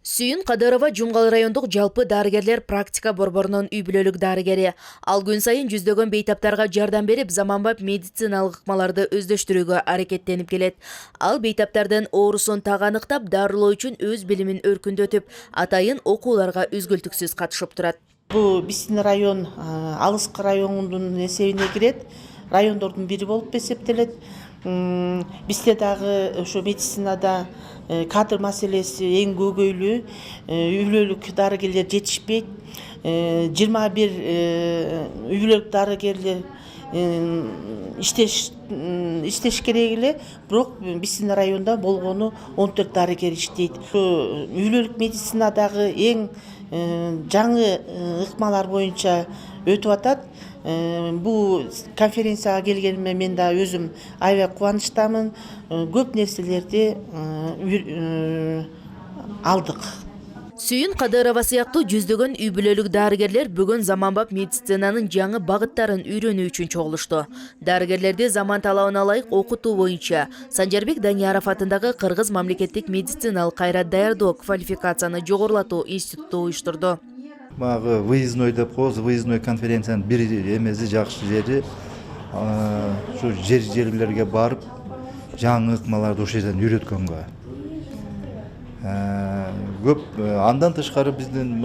Сүйін Кадырова Жумгал райондық жалпы дарыгерлер практика борборунун үй-бүлөлүк дарыгери. Ал күн сайын жүздөгөн бейтаптарга жардам берип, заманбап медициналык ыкмаларды өздөштүрүүгө аракеттенип келет. Ал бейтаптардын оорусун так аныктап, дарылоо үчүн өз билимин өркүндөтүп, атайын окууларга үзгүлтүксүз катышып турат. Бул биздин район алыскы райондун эсебине кирет. Райондордун бири болуп эсептелет. Бизде дагы ошо медицинада кадр маселеси эң көбөйлүү. Үй-бүлөлүк дарыгерлер жетишпейт. 21 үй-бүлөлүк дарыгерлер иштеш керек эле, бирок биздин районда болгону 14 дарыгер иштейт. Үй-бүлөлүк медицинадагы эң жаңы ыкмалар боюнча өтүп атат. Бул конференцияга келгениме мен да өзүм аябай кубанычтамын. Көп нерселерди алдык. Сүйін Кадырова сыяктуу жүздөгөн үй-бүлөлүк дарыгерлер бүгүн заманбап медицинанын жаңы багыттарын үйрөнүү үчүн чогулушту. Дарыгерлерди заман талабына ылайык окутуу боюнча Санжарбек Данияров атындагы Кыргыз мамлекеттик медициналык кайра даярдоо квалификацияны жогорулатуу институту уюштурду. Мага выездной деп коебуз, выездной конференциянын бир эмеси жакшы жери ушу жерлерге барып, жаңы ыкмаларды ошол жерден үйрөткөнгө. Көп андан тышкары биздин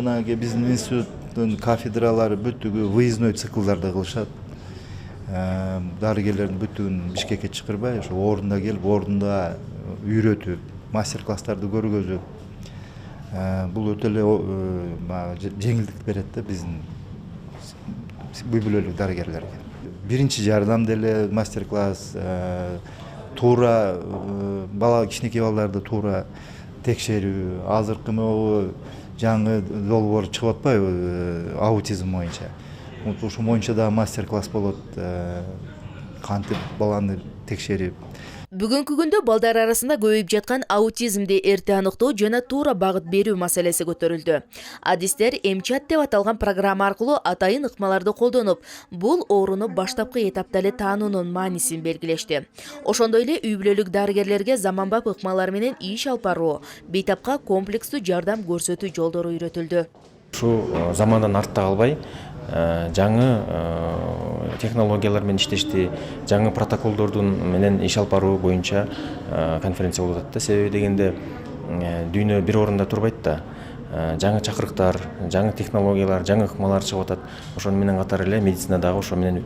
институттун кафедралары бүттүгү выездной циклдарды кылышат. Дарыгерлердин бүттүгүн Бишкекке чакырбай, ошо ордунда келип, ордунда үйрөтүп, мастер-класстарды көргөзүп, бул өтө эле жеңилдик берет да биздин үй-бүлөлүк дарыгерлерге. Биринчи жардам деле мастер-класс, туура бала кичинекей балдарды туура текшерүү, азыркы могу жаңы долбоор чыгып атпайбы, аутизм боюнча. Ошол боюнча да мастер-класс болот, кантип баланы текшерип. Бүгүнкү күндө балдар арасында көбөйүп жаткан аутизмди эрте аныктоо жана туура багыт берүү маселеси көтөрүлдү. Адистер МЧАТ деп аталган программа аркылуу атайын ыкмаларды колдонуп, бул ооруну баштапкы этапта эле таануунун маанисин белгилешти. Ошондой эле үй-бүлөлүк дарыгерлерге заманбап ыкмалар менен иш алып баруу, бейтапка комплекстүү жардам көрсөтүү жолдору үйрөтүлдү. Ушул замандан артта калбай, жаңы технологиялар менен иштешти, жаңы протоколдордун менен иш алып баруу боюнча конференция болуп атат да. Себеби дегенде дүйнө бир орунда турбайт да. Жаңы чакырыктар, жаңы технологиялар, жаңы ыкмалар чыгып атат. Ошону менен катар эле медицинадагы ошо менен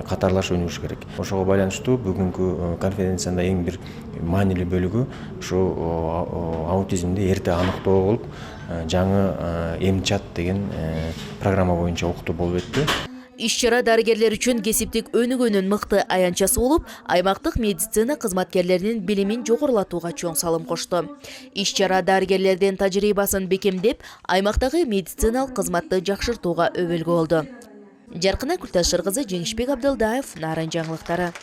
катарлаш өнүгүш керек. Ошого байланыштуу бүгүнкү конференциянын эң бир маанилүү бөлүгү ушу аутизмди эрте аныктоо болуп, жаңы МЧАТ деген программа боюнча окутуу болуп өттү. Иш-чара дарыгерлер үчүн кесиптик өнүгүүнүн мыкты аянтчасы болуп, аймактык медицина кызматкерлеринин билимин жогорулатууга чоң салым кошту. Иш-чара дарыгерлердин тажрыйбасын бекемдеп, аймактагы медициналык кызматты жакшыртууга өбөлгө болду. Жаркына Күлташ Шыргызы, Жеңишбек Абдылдаев, Нарын жаңылыктары.